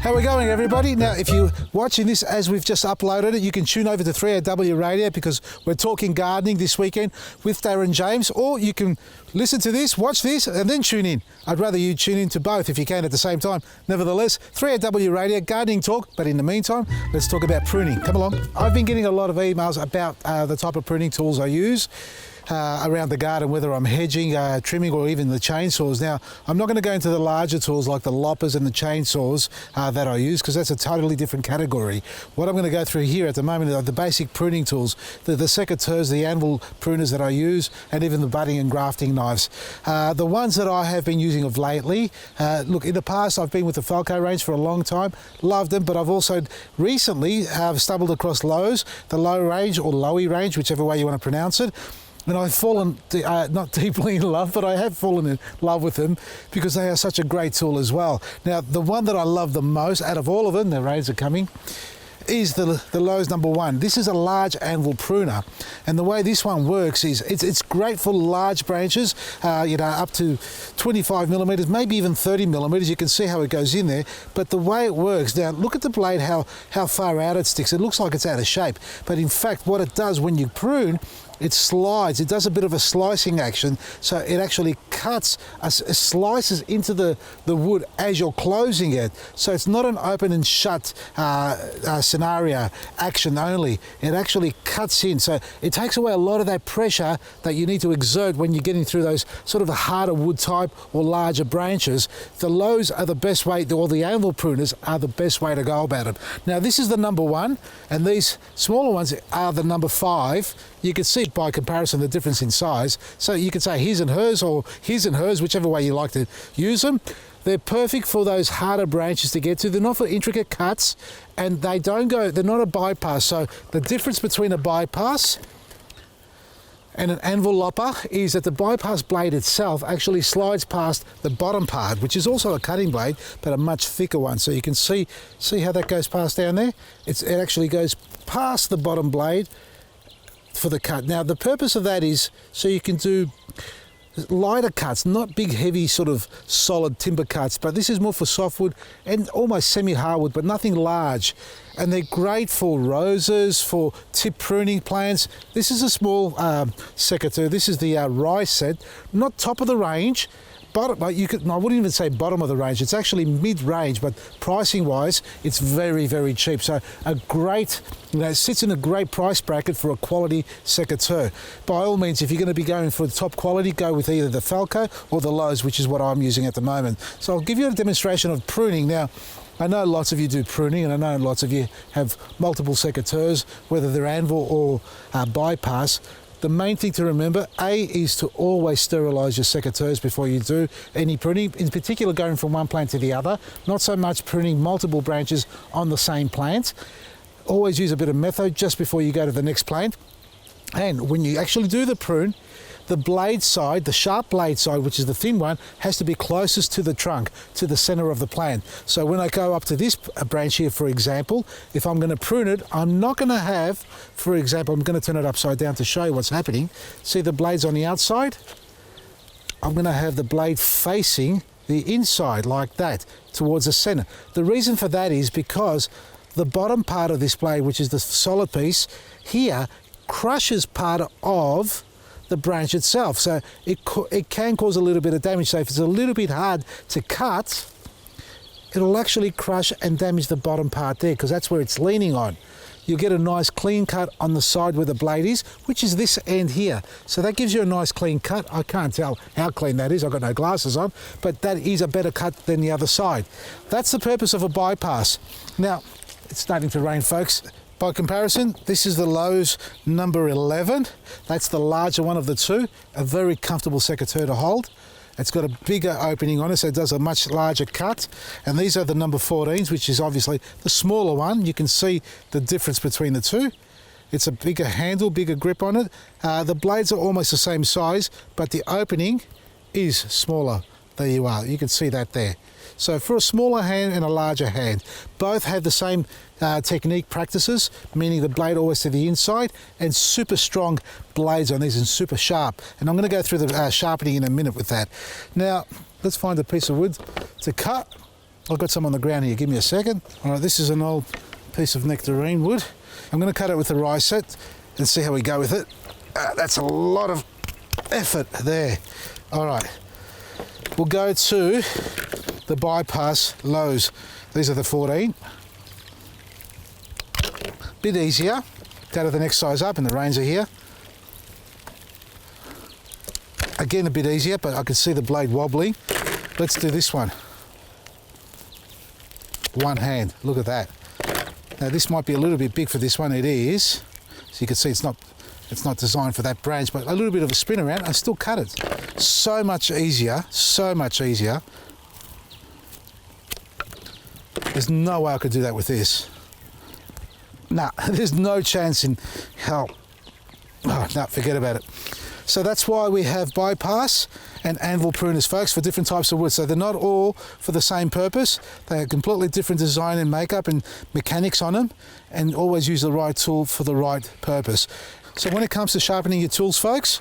How are we going, everybody? Now, if you're watching this as we've just uploaded it, you can tune over to 3AW Radio because we're talking gardening this weekend with Darren James, or you can listen to this, watch this, and then tune in. I'd rather you tune in to both if you can at the same time. Nevertheless, 3AW Radio, gardening talk, but in the meantime, let's talk about pruning. Come along. I've been getting a lot of emails about the type of pruning tools I use around the garden, whether I'm hedging, trimming, or even the chainsaws. Now, I'm not going to go into the larger tools like the loppers and the chainsaws that I use, because that's a totally different category. What I'm going to go through here at the moment are the basic pruning tools, the Secateurs, the Anvil Pruners that I use, and even the budding and grafting knives. The ones that I have been using of lately, look, in the past I've been with the Falco range for a long time, loved them, but I've also recently stumbled across Lowe's, the Low range or Lowy range, whichever way you want to pronounce it. And I've fallen, not deeply in love, but I have fallen in love with them because they are such a great tool as well. Now, the one that I love the most out of all of them, the rains are coming, is the Lowe's number one. This is a large Anvil Pruner, and the way this one works is it's great for large branches, up to 25 millimeters, maybe even 30 millimeters. You can see how it goes in there, but the way it works, now look at the blade, how far out it sticks. It looks like it's out of shape, but in fact what it does when you prune, it slides, it does a bit of a slicing action, so it actually cuts, slices into the wood as you're closing it. So it's not an open and shut scenario, action only. It actually cuts in, so it takes away a lot of that pressure that you need to exert when you're getting through those sort of harder wood type or larger branches. The Lowe's are the best way, or the Anvil Pruners are the best way to go about it. Now this is the number one, and these smaller ones are the number 5. You can see by comparison the difference in size. So you could say his and hers, or his and hers, whichever way you like to use them. They're perfect for those harder branches to get to. They're not for intricate cuts, and they're not a bypass. So the difference between a bypass and an anvil lopper is that the bypass blade itself actually slides past the bottom part, which is also a cutting blade, but a much thicker one. So you can see how that goes past down there. It actually goes past the bottom blade for the cut. Now the purpose of that is so you can do lighter cuts, not big heavy sort of solid timber cuts, but this is more for softwood and almost semi-hardwood, but nothing large. And they're great for roses, for tip pruning plants. This is a small Secateur. This is the rice set, not top of the range, but I wouldn't even say bottom of the range. It's actually mid-range, but pricing-wise, it's very, very cheap. So a great, sits in a great price bracket for a quality Secateur. By all means, if you're going to be going for the top quality, go with either the Falco or the Lowe's, which is what I'm using at the moment. So I'll give you a demonstration of pruning. Now, I know lots of you do pruning, and I know lots of you have multiple Secateurs, whether they're Anvil or bypass. The main thing to remember, A, is to always sterilise your Secateurs before you do any pruning, in particular going from one plant to the other, not so much pruning multiple branches on the same plant. Always use a bit of metho just before you go to the next plant. And when you actually do the prune, the blade side, the sharp blade side, which is the thin one, has to be closest to the trunk, to the center of the plant. So when I go up to this branch here, for example, if I'm going to prune it, I'm not going to have, for example, I'm going to turn it upside down to show you what's happening. See the blades on the outside? I'm going to have the blade facing the inside like that, towards the center. The reason for that is because the bottom part of this blade, which is the solid piece here, crushes part of the branch itself, so it can cause a little bit of damage. So if it's a little bit hard to cut, it'll actually crush and damage the bottom part there, because that's where it's leaning on. You'll get a nice clean cut on the side where the blade is, which is this end here. So that gives you a nice clean cut. I can't tell how clean that is, I've got no glasses on, but that is a better cut than the other side. That's the purpose of a bypass. Now, it's starting to rain, folks. By comparison, this is the Lowe's number 11. That's the larger one of the two, a very comfortable Secateur to hold. It's got a bigger opening on it, so it does a much larger cut. And these are the number 14s, which is obviously the smaller one. You can see the difference between the two. It's a bigger handle, bigger grip on it. The blades are almost the same size, but the opening is smaller. There you are, you can see that there. So for a smaller hand and a larger hand, both have the same technique practices, meaning the blade always to the inside, and super strong blades on these and super sharp. And I'm going to go through the sharpening in a minute with that. Now, let's find a piece of wood to cut. I've got some on the ground here, give me a second. All right, this is an old piece of nectarine wood. I'm going to cut it with the rice set and see how we go with it. That's a lot of effort there. All right, we'll go to the bypass lows. These are the 14. Bit easier. Go to the next size up, and the reins are here. Again, a bit easier, but I can see the blade wobbling. Let's do this one. One hand, look at that. Now this might be a little bit big for this one, it is. So you can see it's not designed for that branch, but a little bit of a spin around, I still cut it. So much easier, so much easier. There's no way I could do that with this. Nah, there's no chance in hell. Oh, no, forget about it. So that's why we have bypass and Anvil Pruners, folks, for different types of wood. So they're not all for the same purpose. They are completely different design and makeup and mechanics on them, and always use the right tool for the right purpose. So when it comes to sharpening your tools, folks,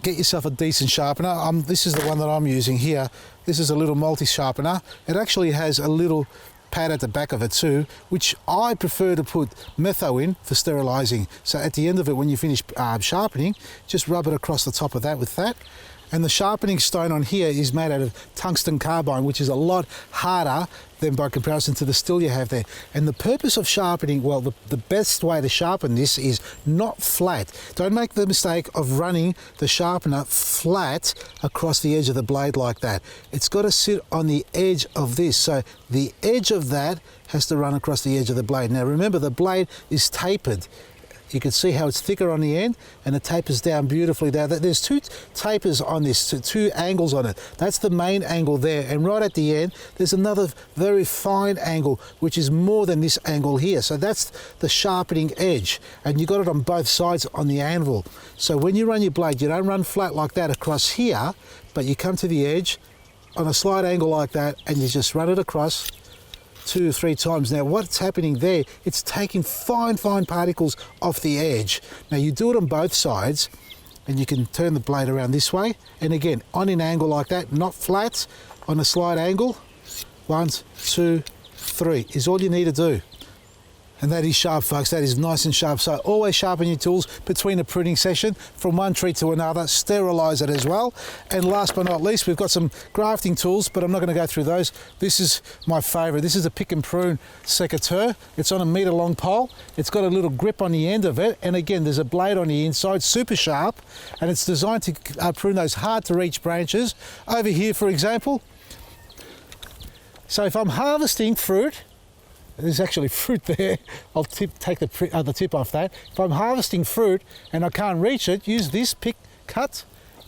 get yourself a decent sharpener. This is the one that I'm using here. This is a little multi-sharpener. It actually has a little pad at the back of it too, which I prefer to put metho in for sterilizing. So at the end of it, when you finish sharpening, just rub it across the top of that with that. And the sharpening stone on here is made out of tungsten carbide, which is a lot harder than by comparison to the steel you have there. And the purpose of sharpening, well, the best way to sharpen this is not flat. Don't make the mistake of running the sharpener flat across the edge of the blade like that. It's got to sit on the edge of this. So the edge of that has to run across the edge of the blade. Now remember, the blade is tapered. You can see how it's thicker on the end, and it tapers down beautifully there. There's two tapers on this, two angles on it. That's the main angle there, and right at the end there's another very fine angle which is more than this angle here. So that's the sharpening edge, and you got it on both sides on the anvil. So when you run your blade, you don't run flat like that across here, but you come to the edge on a slight angle like that, and you just run it across 2 or 3 times. Now what's happening there, it's taking fine particles off the edge. Now you do it on both sides, and you can turn the blade around this way, and again on an angle like that, not flat, on a slight angle. 1, 2, 3 is all you need to do. And that is sharp, folks. That is nice and sharp. So always sharpen your tools between a pruning session, from one tree to another. Sterilize it as well. And last but not least, we've got some grafting tools, but I'm not going to go through those. This is my favorite. This is a pick and prune Secateurs. It's on a meter long pole. It's got a little grip on the end of it, and again there's a blade on the inside, super sharp, and it's designed to prune those hard to reach branches. Over here, for example, so if I'm harvesting fruit, there's actually fruit there. I'll take the tip off that. If I'm harvesting fruit and I can't reach it, use this pick, cut,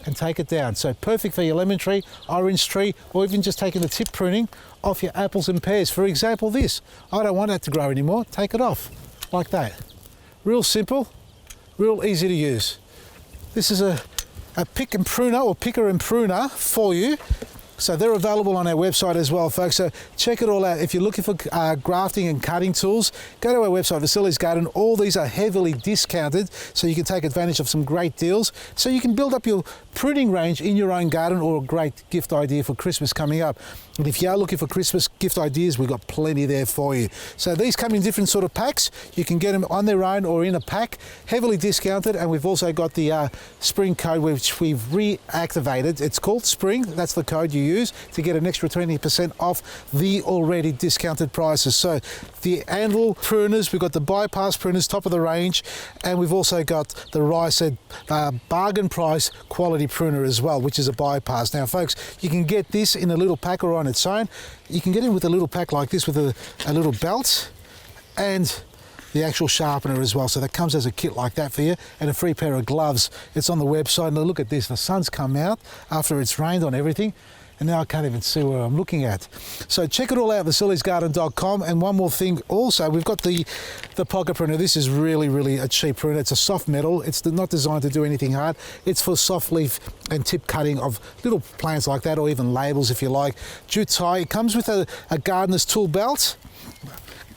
and take it down. So perfect for your lemon tree, orange tree, or even just taking the tip pruning off your apples and pears. For example, this. I don't want that to grow anymore. Take it off, like that. Real simple, real easy to use. This is a pick and pruner, or picker and pruner for you. So they're available on our website as well, folks. So check it all out. If you're looking for grafting and cutting tools, go to our website, Vasily's Garden. All these are heavily discounted, so you can take advantage of some great deals. So you can build up your pruning range in your own garden, or a great gift idea for Christmas coming up. And if you are looking for Christmas gift ideas, we've got plenty there for you. So these come in different sort of packs. You can get them on their own or in a pack, heavily discounted. And we've also got the spring code, which we've reactivated. It's called Spring. That's the code you use to get an extra 20% off the already discounted prices. So the Anvil Pruners, we've got the bypass pruners, top of the range, and we've also got the rice bargain price quality pruner as well, which is a bypass. Now folks, you can get this in a little pack or on its own. You can get it with a little pack like this with a little belt and the actual sharpener as well. So that comes as a kit like that for you, and a free pair of gloves. It's on the website. And look at this, the sun's come out after it's rained on everything, and now I can't even see where I'm looking at. So check it all out, vasilysgarden.com. And one more thing also, we've got the pocket pruner. This is really a cheap pruner. It's a soft metal. It's not designed to do anything hard. It's for soft leaf and tip cutting of little plants like that, or even labels if you like. Jute tie. It comes with a gardener's tool belt.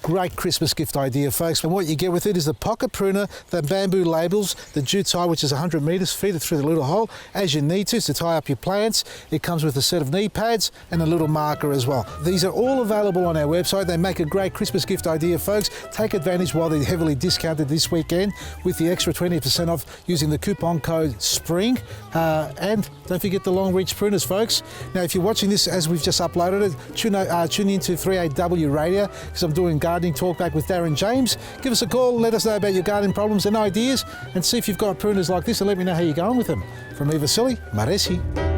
Great Christmas gift idea, folks. And what you get with it is the pocket pruner, the bamboo labels, the jute tie, which is 100 metres, feed it through the little hole as you need to tie up your plants. It comes with a set of knee pads and a little marker as well. These are all available on our website. They make a great Christmas gift idea, folks. Take advantage while they're heavily discounted this weekend with the extra 20% off using the coupon code SPRING. And don't forget the long reach pruners, folks. Now, if you're watching this as we've just uploaded it, tune into 3AW Radio, because I'm doing gardening talkback with Darren James. Give us a call, let us know about your gardening problems and ideas, and see if you've got pruners like this, and let me know how you're going with them. From me, Vasily, Maresi.